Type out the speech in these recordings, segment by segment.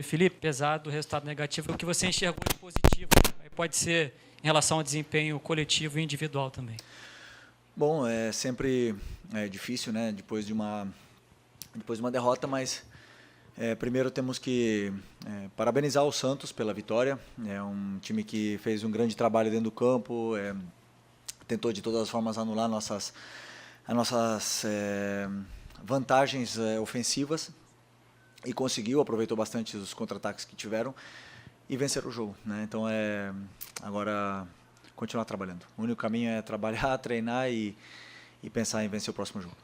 Felipe, apesar do resultado negativo, o que você enxergou de positivo? Pode ser em relação ao desempenho coletivo e individual também. Bom, é sempre difícil, né? Depois de uma derrota, mas primeiro temos que parabenizar o Santos pela vitória. É um time que fez um grande trabalho dentro do campo, tentou de todas as formas anular as nossas vantagens ofensivas e conseguiu, aproveitou bastante os contra-ataques que tiveram e vencer o jogo, né? Então agora continuar trabalhando. O único caminho é trabalhar, treinar e pensar em vencer o próximo jogo.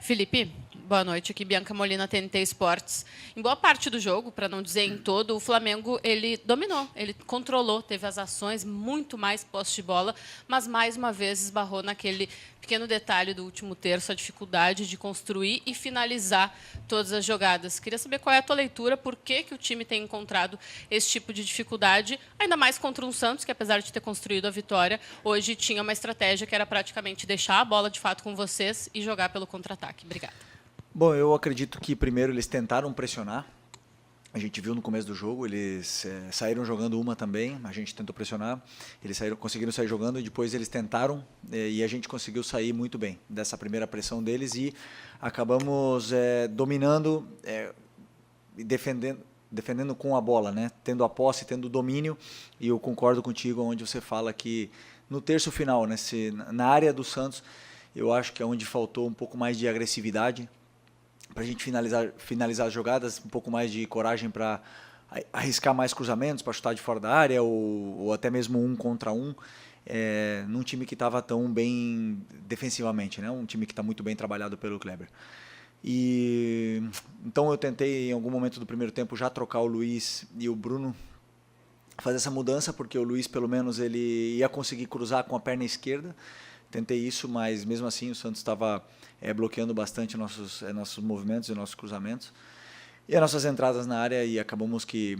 Felipe, boa noite. Aqui Bianca Molina, TNT Esportes. Em boa parte do jogo, para não dizer em todo, o Flamengo ele dominou, ele controlou, teve as ações, muito mais posse de bola, mas mais uma vez esbarrou naquele pequeno detalhe do último terço, a dificuldade de construir e finalizar todas as jogadas. Queria saber qual é a tua leitura, por que o time tem encontrado esse tipo de dificuldade, ainda mais contra um Santos, que apesar de ter construído a vitória, hoje tinha uma estratégia que era praticamente deixar a bola de fato com vocês e jogar pelo contra-ataque. Obrigada. Bom, eu acredito que primeiro eles tentaram pressionar. A gente viu no começo do jogo, eles saíram jogando uma também, a gente tentou pressionar, eles conseguiram sair jogando e depois eles tentaram e a gente conseguiu sair muito bem dessa primeira pressão deles e acabamos dominando e defendendo com a bola, né? Tendo a posse, tendo o domínio, e eu concordo contigo onde você fala que no terço final, né, na área do Santos, eu acho que é onde faltou um pouco mais de agressividade, para a gente finalizar as jogadas, um pouco mais de coragem para arriscar mais cruzamentos, para chutar de fora da área, ou até mesmo 1 contra 1, num time que estava tão bem defensivamente, né? Um time que está muito bem trabalhado pelo Kleber. Então eu tentei, em algum momento do primeiro tempo, já trocar o Luiz e o Bruno, fazer essa mudança, porque o Luiz, pelo menos, ele ia conseguir cruzar com a perna esquerda. Tentei isso, mas mesmo assim o Santos estava bloqueando bastante nossos movimentos e nossos cruzamentos. E as nossas entradas na área, e acabamos que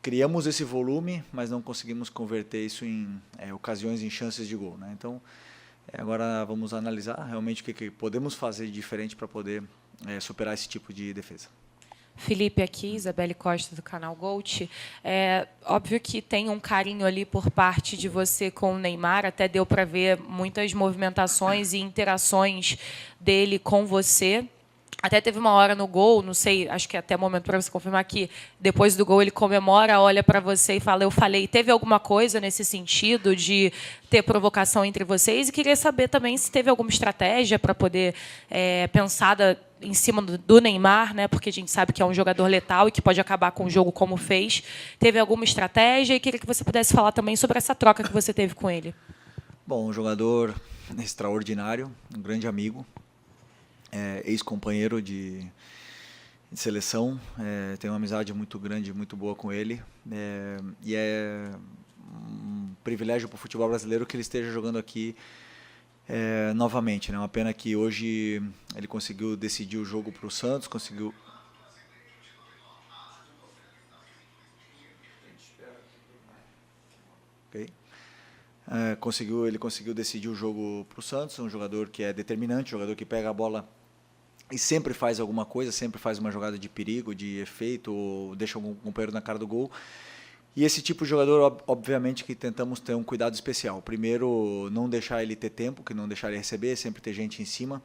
criamos esse volume, mas não conseguimos converter isso em ocasiões, em chances de gol, né? Então, agora vamos analisar realmente o que podemos fazer de diferente para poder superar esse tipo de defesa. Felipe, aqui, Isabelle Costa, do canal Gold. É óbvio que tem um carinho ali por parte de você com o Neymar, até deu para ver muitas movimentações e interações dele com você. Até teve uma hora no gol, não sei, acho que até o momento para você confirmar que depois do gol ele comemora, olha para você e fala, eu falei. Teve alguma coisa nesse sentido de ter provocação entre vocês? E queria saber também se teve alguma estratégia para poder pensada em cima do Neymar, né? Porque a gente sabe que é um jogador letal e que pode acabar com o jogo como fez. Teve alguma estratégia? E queria que você pudesse falar também sobre essa troca que você teve com ele. Bom, um jogador extraordinário, um grande amigo, ex-companheiro de seleção, tenho uma amizade muito grande, muito boa com ele, e é um privilégio para o futebol brasileiro que ele esteja jogando aqui novamente, né? Uma pena que hoje ele conseguiu decidir o jogo para o Santos, conseguiu... Okay. Ele conseguiu decidir o jogo para o Santos, um jogador que é determinante, um jogador que pega a bola e sempre faz alguma coisa, sempre faz uma jogada de perigo, de efeito, ou deixa algum companheiro na cara do gol. E esse tipo de jogador, obviamente, que tentamos ter um cuidado especial. Primeiro, não deixar ele ter tempo, que não deixar ele receber, sempre ter gente em cima.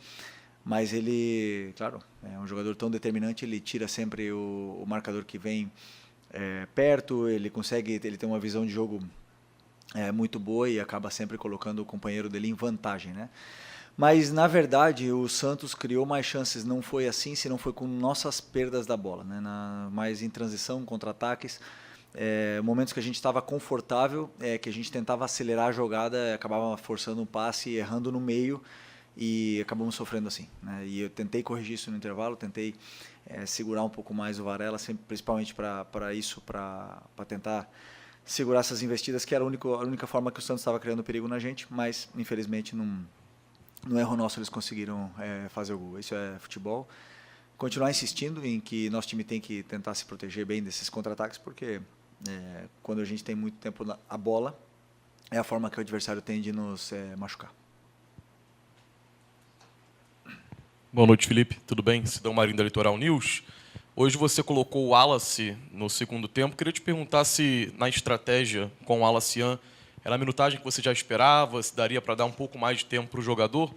Mas ele, claro, é um jogador tão determinante, ele tira sempre o marcador que vem perto, ele tem uma visão de jogo muito boa e acaba sempre colocando o companheiro dele em vantagem, né? Mas, na verdade, o Santos criou mais chances, não foi assim, se não foi com nossas perdas da bola, né? Mais em transição, contra-ataques, momentos que a gente estava confortável, que a gente tentava acelerar a jogada, acabava forçando um passe, errando no meio e acabamos sofrendo assim, né? E eu tentei corrigir isso no intervalo, tentei segurar um pouco mais o Varela, principalmente para tentar segurar essas investidas, que era a única forma que o Santos estava criando perigo na gente, mas infelizmente no erro nosso eles conseguiram fazer o gol. Isso é futebol. Continuar insistindo em que nosso time tem que tentar se proteger bem desses contra-ataques, porque quando a gente tem muito tempo a bola, é a forma que o adversário tem de nos machucar. Boa noite, Felipe. Tudo bem? Sidão Marinho da Litoral News. Hoje você colocou o Wallace no segundo tempo. Queria te perguntar se, na estratégia com o Wallace, era a minutagem que você já esperava, se daria para dar um pouco mais de tempo para o jogador,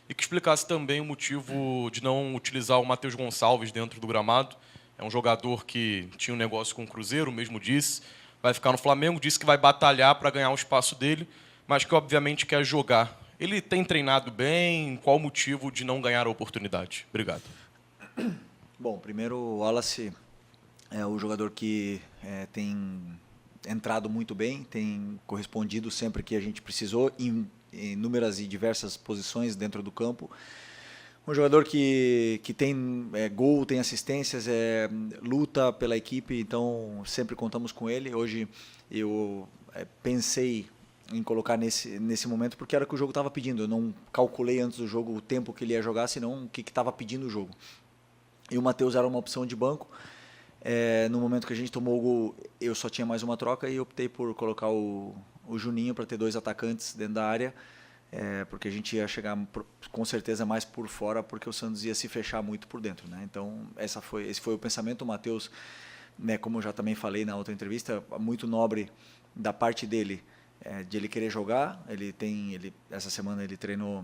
e que explicasse também o motivo de não utilizar o Matheus Gonçalves dentro do gramado. É um jogador que tinha um negócio com o Cruzeiro, mesmo disse, vai ficar no Flamengo, disse que vai batalhar para ganhar o espaço dele, mas que obviamente quer jogar. Ele tem treinado bem? Qual o motivo de não ganhar a oportunidade? Obrigado. Bom, primeiro o Wallace é o jogador que tem entrado muito bem, tem correspondido sempre que a gente precisou em inúmeras e diversas posições dentro do campo. Um jogador que tem gol, tem assistências, luta pela equipe, então sempre contamos com ele. Hoje eu pensei em colocar nesse momento porque era o que o jogo estava pedindo. Eu não calculei antes do jogo o tempo que ele ia jogar, senão o que estava pedindo o jogo. E o Matheus era uma opção de banco. No momento que a gente tomou o gol, eu só tinha mais uma troca e optei por colocar o Juninho para ter 2 atacantes dentro da área, porque a gente ia chegar com certeza mais por fora, porque o Santos ia se fechar muito por dentro, né? Então esse foi o pensamento. O Matheus, né, como eu já também falei na outra entrevista, muito nobre da parte dele, de ele querer jogar. Essa semana ele treinou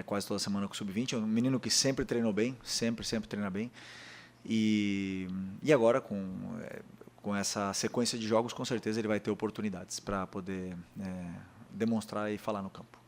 quase toda semana com o Sub-20, é um menino que sempre treinou bem, sempre treina bem, e agora com essa sequência de jogos, com certeza ele vai ter oportunidades para poder demonstrar e falar no campo.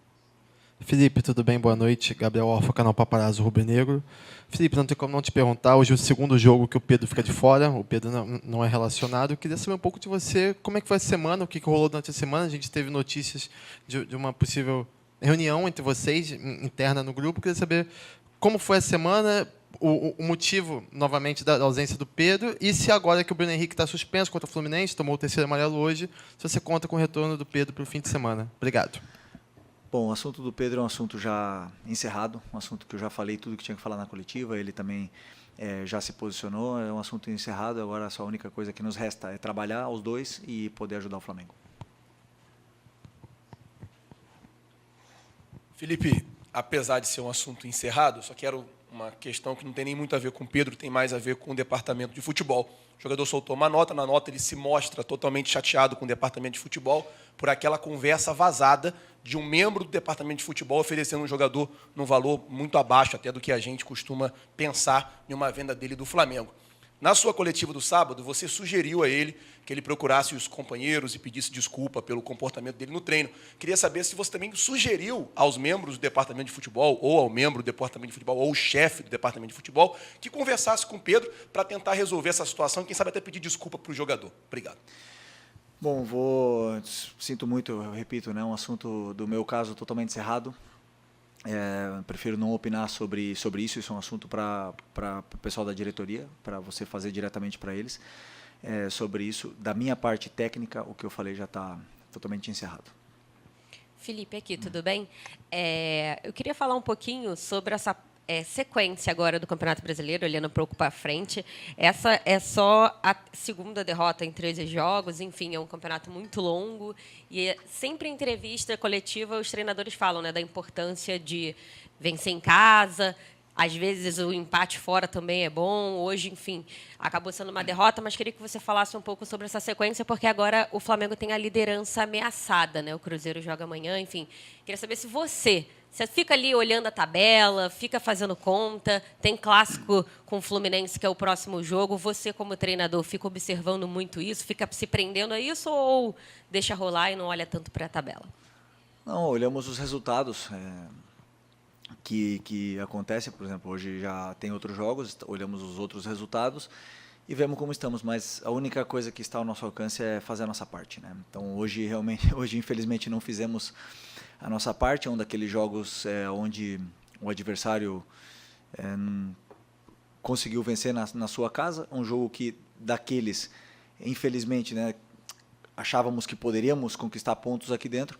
Felipe, tudo bem? Boa noite. Gabriel Orfa, canal Paparazzo Rubro Negro. Felipe, não tem como não te perguntar, hoje é o segundo jogo que o Pedro fica de fora, o Pedro não é relacionado. Eu queria saber um pouco de você, como é que foi a semana, o que rolou durante a semana. A gente teve notícias de uma possível reunião entre vocês, interna no grupo. Eu queria saber como foi a semana, o motivo, novamente, da ausência do Pedro, e se agora que o Bruno Henrique está suspenso contra o Fluminense, tomou o 3º amarelo hoje, se você conta com o retorno do Pedro para o fim de semana. Obrigado. Bom, o assunto do Pedro é um assunto já encerrado, um assunto que eu já falei tudo que tinha que falar na coletiva, ele também já se posicionou, é um assunto encerrado, agora só a única coisa que nos resta é trabalhar os dois e poder ajudar o Flamengo. Felipe, apesar de ser um assunto encerrado, só quero uma questão que não tem nem muito a ver com o Pedro, tem mais a ver com o departamento de futebol. O jogador soltou uma nota, na nota ele se mostra totalmente chateado com o departamento de futebol por aquela conversa vazada de um membro do departamento de futebol oferecendo um jogador num valor muito abaixo até do que a gente costuma pensar em uma venda dele do Flamengo. Na sua coletiva do sábado, você sugeriu a ele que ele procurasse os companheiros e pedisse desculpa pelo comportamento dele no treino. Queria saber se você também sugeriu aos membros do departamento de futebol, ou ao membro do departamento de futebol, ou o chefe do departamento de futebol, que conversasse com o Pedro para tentar resolver essa situação e, quem sabe, até pedir desculpa para o jogador. Obrigado. Bom, sinto muito, eu repito, né, um assunto do meu caso totalmente encerrado. Prefiro não opinar sobre isso é um assunto para o pessoal da diretoria, para você fazer diretamente para eles. Sobre isso, da minha parte técnica, o que eu falei já está totalmente encerrado. Felipe, aqui, tudo bem? Eu queria falar um pouquinho sobre essa sequência agora do Campeonato Brasileiro, olhando um pouco para frente. Essa é só a segunda derrota em 13 jogos, enfim, é um campeonato muito longo. E sempre em entrevista coletiva, os treinadores falam, né, da importância de vencer em casa. Às vezes o empate fora também é bom. Hoje, enfim, acabou sendo uma derrota, mas queria que você falasse um pouco sobre essa sequência, porque agora o Flamengo tem a liderança ameaçada, né? O Cruzeiro joga amanhã, enfim. Queria saber se você fica ali olhando a tabela, fica fazendo conta, tem clássico com o Fluminense, que é o próximo jogo. Você, como treinador, fica observando muito isso, fica se prendendo a isso ou deixa rolar e não olha tanto para a tabela? Não, olhamos os resultados que acontecem. Por exemplo, hoje já tem outros jogos, olhamos os outros resultados e vemos como estamos, mas a única coisa que está ao nosso alcance é fazer a nossa parte, né? Então hoje infelizmente não fizemos a nossa parte. É um daqueles jogos onde o adversário conseguiu vencer na sua casa, um jogo que daqueles, infelizmente, né, achávamos que poderíamos conquistar pontos aqui dentro,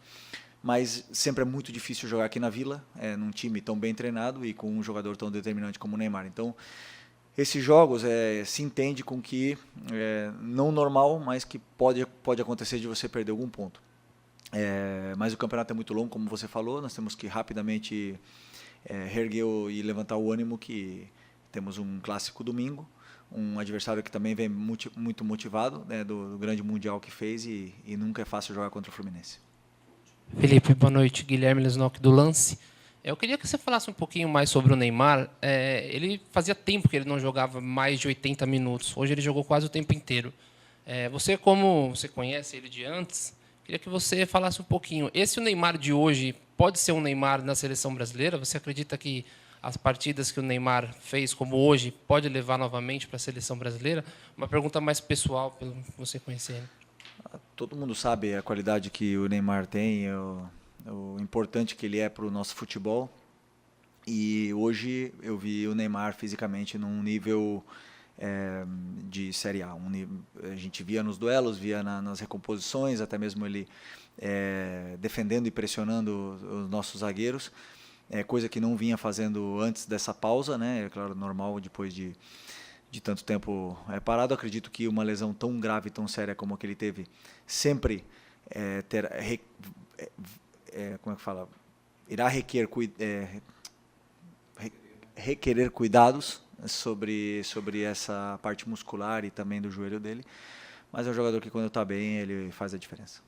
mas sempre é muito difícil jogar aqui na Vila, num time tão bem treinado e com um jogador tão determinante como o Neymar. Então, esses jogos se entende com que não normal, mas que pode acontecer de você perder algum ponto. Mas o campeonato é muito longo, como você falou, nós temos que rapidamente reerguer e levantar o ânimo, que temos um clássico domingo, um adversário que também vem muito motivado, né, do grande Mundial que fez, e nunca é fácil jogar contra o Fluminense. Felipe, boa noite. Guilherme Lesnock do Lance. Eu queria que você falasse um pouquinho mais sobre o Neymar. Ele fazia tempo que ele não jogava mais de 80 minutos. Hoje ele jogou quase o tempo inteiro. Você, como você conhece ele de antes, queria que você falasse um pouquinho. Esse o Neymar de hoje pode ser um Neymar na seleção brasileira? Você acredita que as partidas que o Neymar fez, como hoje, pode levar novamente para a seleção brasileira? Uma pergunta mais pessoal, pelo que você conhecer ele. Todo mundo sabe a qualidade que o Neymar tem, o importante que ele é para o nosso futebol. E hoje eu vi o Neymar fisicamente num nível de Série A. A gente via nos duelos, via nas recomposições, até mesmo ele defendendo e pressionando os nossos zagueiros, coisa que não vinha fazendo antes dessa pausa, né? É claro, normal depois de tanto tempo parado. Acredito que uma lesão tão grave, tão séria como a que ele teve, sempre como é que fala? Irá requerer cuidados sobre essa parte muscular e também do joelho dele. Mas é um jogador que, quando está bem, ele faz a diferença.